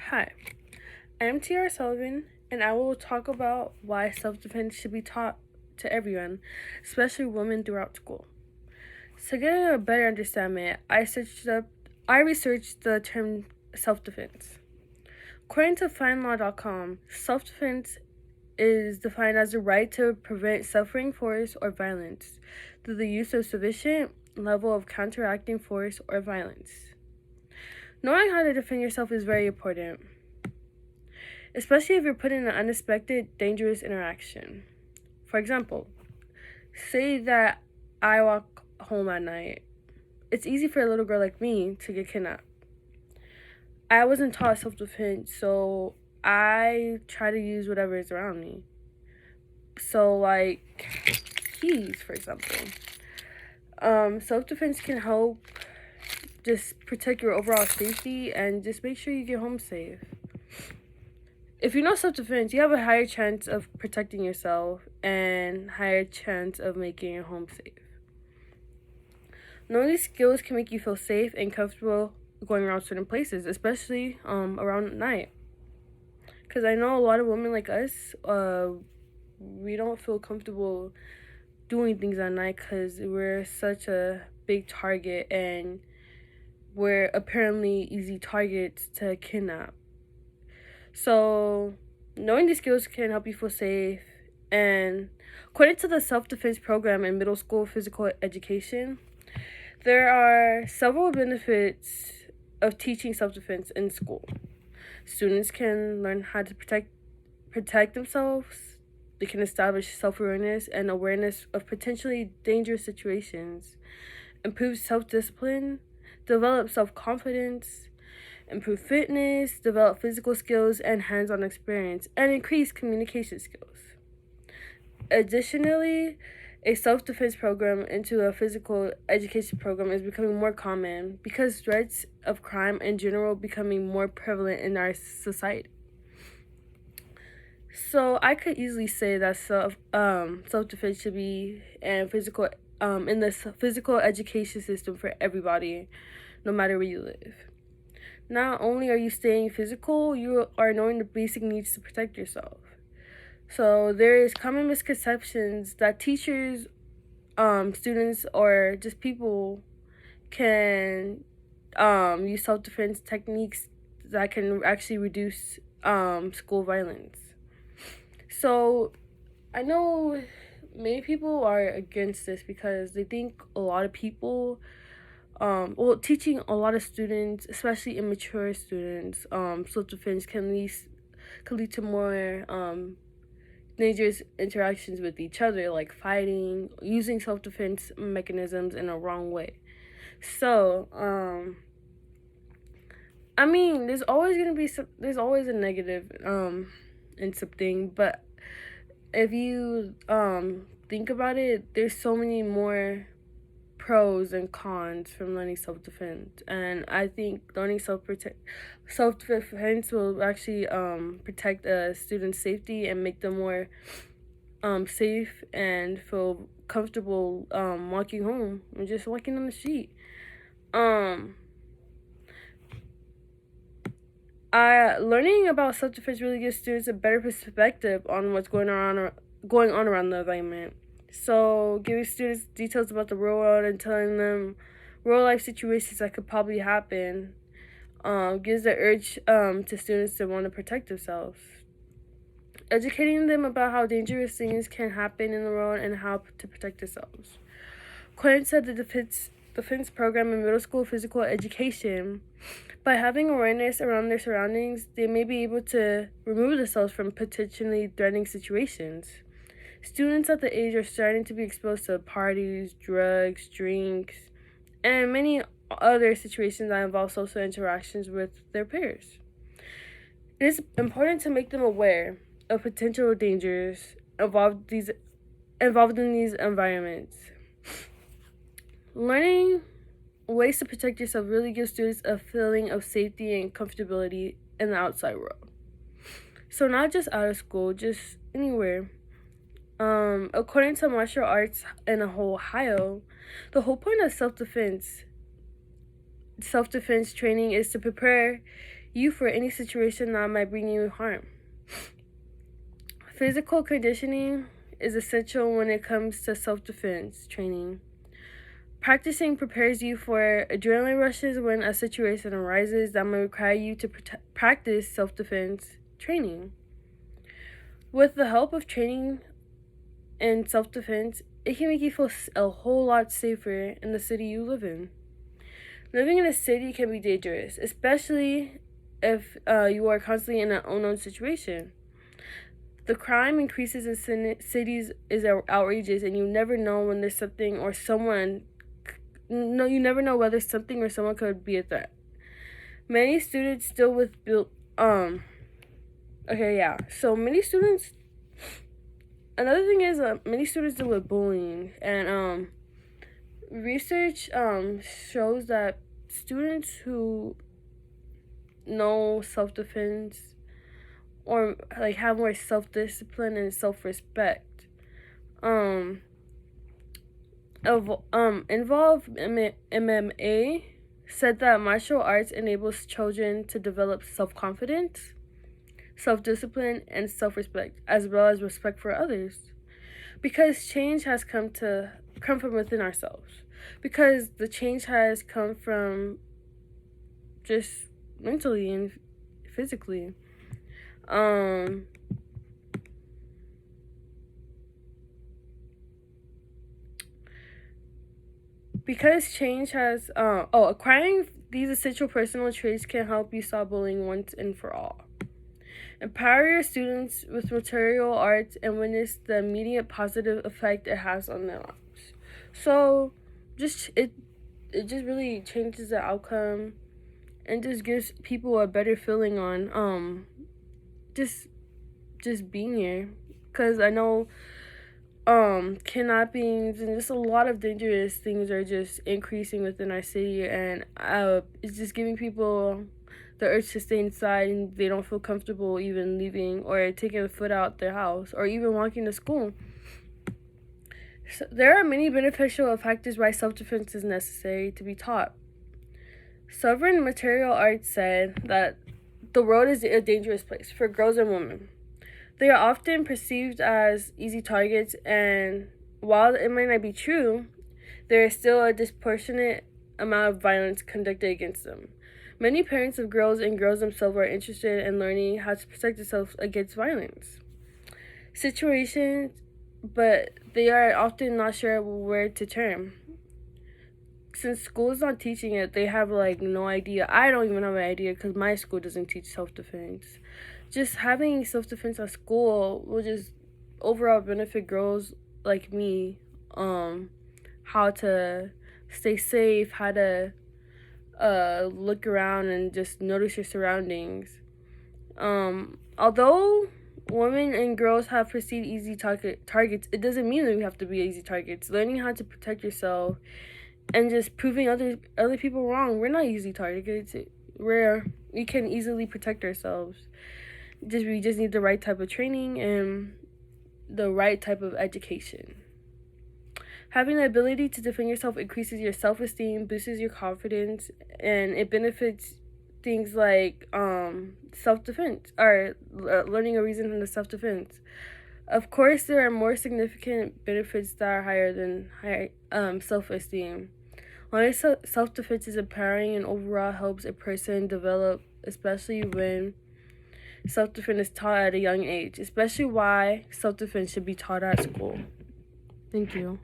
Hi, I'm T.R. Sullivan, and I will talk about why self defense should be taught to everyone, especially women throughout school. So, getting a better understanding, I researched the term self defense. According to FindLaw.com, self defense is defined as the right to prevent suffering, force, or violence through the use of sufficient level of counteracting force or violence. Knowing how to defend yourself is very important, especially if you're put in an unexpected, dangerous interaction. For example, say that I walk home at night. It's easy for a little girl like me to get kidnapped. I wasn't taught self defense, so I try to use whatever is around me. So, like keys, for example. Self defense can help just protect your overall safety and just make sure you get home safe. If you know self defense, you have a higher chance of protecting yourself and higher chance of making your home safe. Knowing these skills can make you feel safe and comfortable going around certain places, especially around at night. Because I know a lot of women like us, we don't feel comfortable doing things at night because we're such a big target and we're apparently easy targets to kidnap. So, knowing these skills can help you feel safe. And according to the self defense program in middle school physical education, there are several benefits of teaching self defense in school. Students can learn how to protect themselves. They can establish self awareness and awareness of potentially dangerous situations, improve self discipline, develop self confidence, improve fitness, develop physical skills and hands on experience, and increase communication skills. Additionally, a self defense program into a physical education program is becoming more common because threats of crime in general becoming more prevalent in our society. So I could easily say that self defense should be in the physical education system for everybody, no matter where you live. Not only are you staying physical, you are knowing the basic needs to protect yourself. So there is common misconceptions that teachers, students, or just people can use self-defense techniques that can actually reduce school violence. So I know many people are against this because they think a lot of people teaching a lot of students, especially immature students, self defense can lead to more dangerous interactions with each other, like fighting, using self defense mechanisms in a wrong way. So, I mean, there's always a negative in something, but if you think about it, there's so many more pros and cons from learning self defense, and I think learning self defense will actually protect a student's safety and make them more safe and feel comfortable walking home and just walking on the street. Um, I learning about self defense really gives students a better perspective on what's going on around the environment. So, giving students details about the real world and telling them real life situations that could probably happen gives the urge to students to want to protect themselves. Educating them about how dangerous things can happen in the world and how to protect themselves. According to the defense program in middle school physical education, by having awareness around their surroundings, they may be able to remove themselves from potentially threatening situations. Students at the age are starting to be exposed to parties, drugs, drinks, and many other situations that involve social interactions with their peers. It is important to make them aware of potential dangers involved in these environments. Learning ways to protect yourself really gives students a feeling of safety and comfortability in the outside world. So not just out of school, just anywhere. According to martial arts in Ohio, the whole point of self defense training is to prepare you for any situation that might bring you harm. Physical conditioning is essential when it comes to self-defense training. Practicing prepares you for adrenaline rushes when a situation arises that may require you to practice self-defense training. With the help of training in self-defense, it can make you feel a whole lot safer in the city you live in. Living in a city can be dangerous, especially if you are constantly in an unknown situation. The crime increases in cities is outrageous, and you never know when there's something or someone. No, you never know whether something or someone could be a threat. Many students deal with So many students. Another thing is many students deal with bullying, and research shows that students who know self-defense or like have more self-discipline and self-respect involve MMA said that martial arts enables children to develop self-confidence, self-discipline, and self-respect, as well as respect for others, because change has come from within ourselves, because the change has come from just mentally and physically. Because change has acquiring these essential personal traits can help you stop bullying once and for all. Empower your students with material arts and witness the immediate positive effect it has on their lives. So it just really changes the outcome and just gives people a better feeling on just being here. Cause I know kidnappings and just a lot of dangerous things are just increasing within our city, and it's just giving people the urge to stay inside, and they don't feel comfortable even leaving or taking a foot out their house or even walking to school. So there are many beneficial factors why self-defense is necessary to be taught. Sovereign Material Arts said that the world is a dangerous place for girls and women. They are often perceived as easy targets, and while it might not be true, there is still a disproportionate amount of violence conducted against them. Many parents of girls and girls themselves are interested in learning how to protect themselves against violence situations, but they are often not sure where to turn. Since school is not teaching it, they have no idea. I don't even have an idea because my school doesn't teach self-defense. Just having self-defense at school will just overall benefit girls like me, how to stay safe, how to look around and just notice your surroundings. Although women and girls have perceived easy targets, it doesn't mean that we have to be easy targets. Learning how to protect yourself and just proving other people wrong. We're not easy targets. We can easily protect ourselves. We just need the right type of training and the right type of education. Having the ability to defend yourself increases your self-esteem, boosts your confidence, and it benefits things like self-defense or learning a reason from the self-defense. Of course, there are more significant benefits that are higher than self-esteem. Learning self-defense is empowering and overall helps a person develop, especially when self-defense is taught at a young age, especially why self-defense should be taught at school. Thank you.